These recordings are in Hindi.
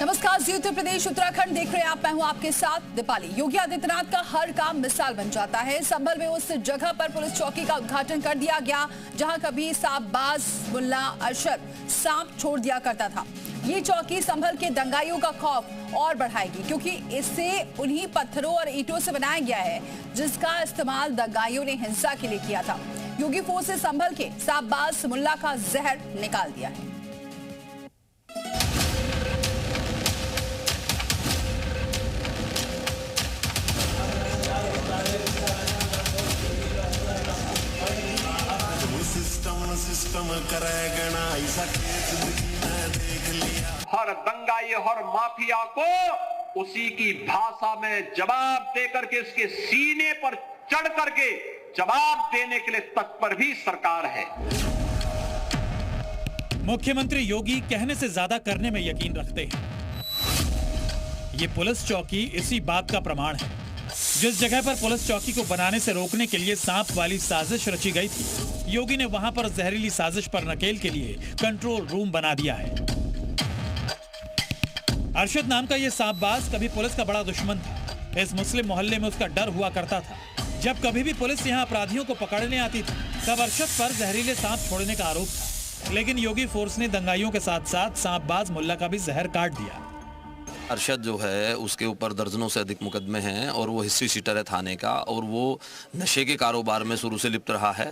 नमस्कार, जी उत्तर प्रदेश उत्तराखंड देख रहे हैं आप। मैं हूं आपके साथ दीपाली। योगी आदित्यनाथ का हर काम मिसाल बन जाता है। संभल में उस जगह पर पुलिस चौकी का उद्घाटन कर दिया गया जहां कभी सांपबाज मुल्ला अरशद सांप छोड़ दिया करता था। ये चौकी संभल के दंगाइयों का खौफ और बढ़ाएगी, क्योंकि इसे उन्हीं पत्थरों और ईंटों से बनाया गया है जिसका इस्तेमाल दंगाइयों ने हिंसा के लिए किया था। योगी फोर्स ने संभल के सांपबाज मुल्ला का जहर निकाल दिया है। सिस्टम करेगा ऐसा देख लिया। हर दंगाई हर माफिया को उसी की भाषा में जवाब देकर के इसके सीने पर चढ़ करके जवाब देने के लिए तत्पर भी सरकार है। मुख्यमंत्री योगी कहने से ज्यादा करने में यकीन रखते हैं। ये पुलिस चौकी इसी बात का प्रमाण है। जिस जगह पर पुलिस चौकी को बनाने से रोकने के लिए सांप वाली साजिश रची गई थी, योगी ने वहां पर जहरीली साजिश पर नकेल के लिए कंट्रोल रूम बना दिया है। अरशद नाम का ये सांपबाज कभी पुलिस का बड़ा दुश्मन था। इस मुस्लिम मोहल्ले में उसका डर हुआ करता था। जब कभी भी पुलिस यहाँ अपराधियों को पकड़ने आती थी, तब अरशद पर जहरीले सांप छोड़ने का आरोप था। लेकिन योगी फोर्स ने दंगाइयों के साथ साथ सांपबाज मुल्ला का भी जहर काट दिया। अरशद जो है उसके ऊपर दर्जनों से अधिक मुकदमे हैं और वो हिस्ट्री शीटर है थाने का, और वो नशे के कारोबार में शुरू से लिप्त रहा है।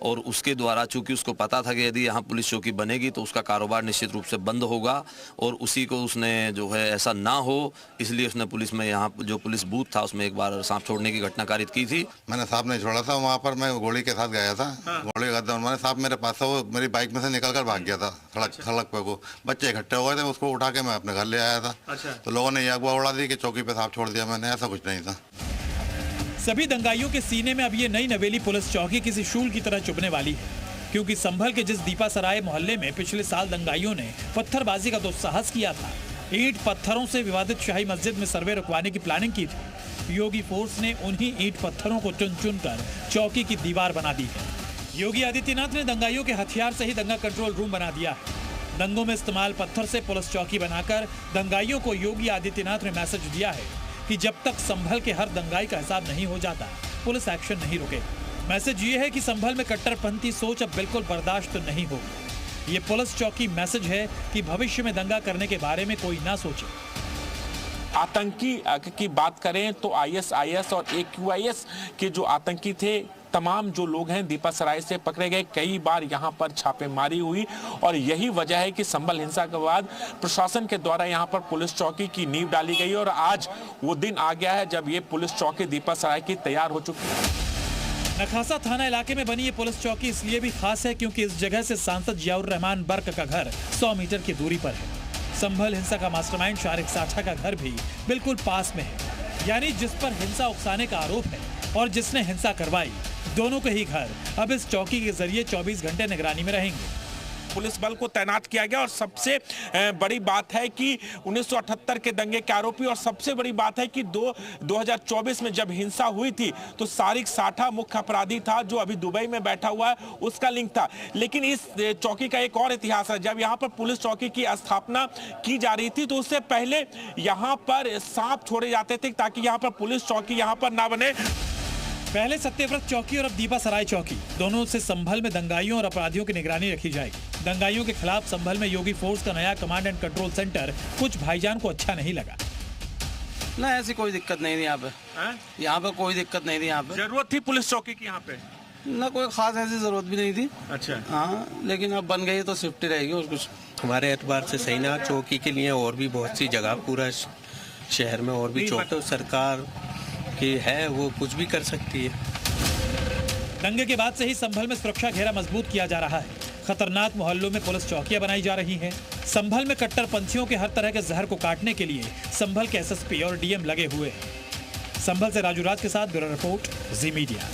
और उसके द्वारा चूंकि उसको पता था कि यदि यहाँ पुलिस चौकी बनेगी तो उसका कारोबार निश्चित रूप से बंद होगा, और उसी को उसने जो है ऐसा ना हो इसलिए उसने पुलिस में यहाँ जो पुलिस बूथ था उसमें एक बार सांप छोड़ने की घटना कारित की थी। मैंने सांप नहीं छोड़ा था, वहाँ पर मैं गोली के साथ गया था। गोली के साथ मैंने सांप मेरे पास था, वो मेरी बाइक में से निकल कर भाग गया था सड़क पे को। बच्चे इकट्ठे हो गए थे, उसको उठा के मैं अपने घर ले आया था। तो लोगों ने यह अगवा उड़ा दी कि चौकी पे सांप छोड़ दिया मैंने, ऐसा कुछ नहीं था। सभी दंगाइयों के सीने में अब ये नई नवेली पुलिस चौकी किसी शूल की तरह चुभने वाली है, क्योंकि संभल के जिस दीपासराय मोहल्ले में पिछले साल दंगाइयों ने पत्थरबाजी का दुस्साहस किया था, ईंट पत्थरों से विवादित शाही मस्जिद में सर्वे रुकवाने की प्लानिंग की थी, योगी फोर्स ने उन्हीं ईंट पत्थरों को चुन चुन कर चौकी की दीवार बना दी है। योगी आदित्यनाथ ने दंगाइयों के हथियार से ही दंगा कंट्रोल रूम बना दिया है। दंगों में इस्तेमाल पत्थर से पुलिस चौकी बनाकर दंगाइयों को योगी आदित्यनाथ ने मैसेज दिया है कि जब तक संभल के हर दंगाई का हिसाब नहीं हो जाता, पुलिस एक्शन नहीं रुकेगा। मैसेज ये है कि संभल में कट्टरपंथी सोच अब बिल्कुल बर्दाश्त नहीं होगी। ये पुलिस चौकी मैसेज है कि भविष्य में दंगा करने के बारे में कोई ना सोचे। आतंकी की बात करें तो ISIS और AQIS के जो आतंकी थे, तमाम जो लोग हैं दीपासराय से पकड़े गए। कई बार यहां पर छापेमारी हुई और यही वजह है कि संभल हिंसा के बाद प्रशासन के द्वारा यहां पर पुलिस चौकी की नींव डाली गई और आज वो दिन आ गया है जब ये पुलिस चौकी दीपासराय की तैयार हो चुकी है। नखासा थाना इलाके में बनी ये पुलिस चौकी इसलिए भी खास है क्योंकि इस जगह से सांसद जियाउर रहमान बर्क का घर 100 मीटर की दूरी पर है। संभल हिंसा का मास्टरमाइंड शारिक साठा का घर भी बिल्कुल पास में है। यानी जिस पर हिंसा उकसाने का आरोप है और जिसने हिंसा करवाई, दोनों के ही घर अब इस चौकी के जरिए 24 घंटे निगरानी में रहेंगे। पुलिस बल को तैनात किया गया और सबसे बड़ी बात है कि 1978 के दंगे के आरोपी, और सबसे बड़ी बात है कि 2024 में जब हिंसा हुई थी तो शारिक साठा मुख्य अपराधी था जो अभी दुबई में बैठा हुआ है, उसका लिंक था। लेकिन इस चौकी का एक और इतिहास है। जब यहाँ पर पुलिस चौकी की स्थापना की जा रही थी तो उससे पहले यहाँ पर सांप छोड़े जाते थे ताकि यहाँ पर पुलिस चौकी यहाँ पर ना बने। पहले सत्यव्रत चौकी और अब दीपासराय चौकी, दोनों से संभल में दंगाइयों और अपराधियों की निगरानी रखी जाएगी। दंगाइयों के खिलाफ संभल में योगी फोर्स का नया कमांड एंड कंट्रोल सेंटर कुछ भाईजान को अच्छा नहीं लगा। ना ऐसी कोई दिक्कत नहीं थी यहाँ पे कोई दिक्कत नहीं थी। यहाँ पे जरूरत थी पुलिस चौकी की, यहाँ पे ना कोई खास ऐसी जरूरत भी नहीं थी। अच्छा हाँ, लेकिन अब बन गई तो सेफ्टी रहेगी और कुछ। हमारे एतबार से सही ना, चौकी के लिए और भी बहुत सी जगह पूरा शहर में और भी चौकी सरकार की है, वो कुछ भी कर सकती है। दंगे के बाद से ही संभल में सुरक्षा घेरा मजबूत किया जा रहा है। खतरनाक मोहल्लों में पुलिस चौकियां बनाई जा रही हैं। संभल में कट्टरपंथियों के हर तरह के जहर को काटने के लिए संभल के SSP और DM लगे हुए हैं। संभल से राजू राज के साथ ब्यूरो रिपोर्ट, जी मीडिया।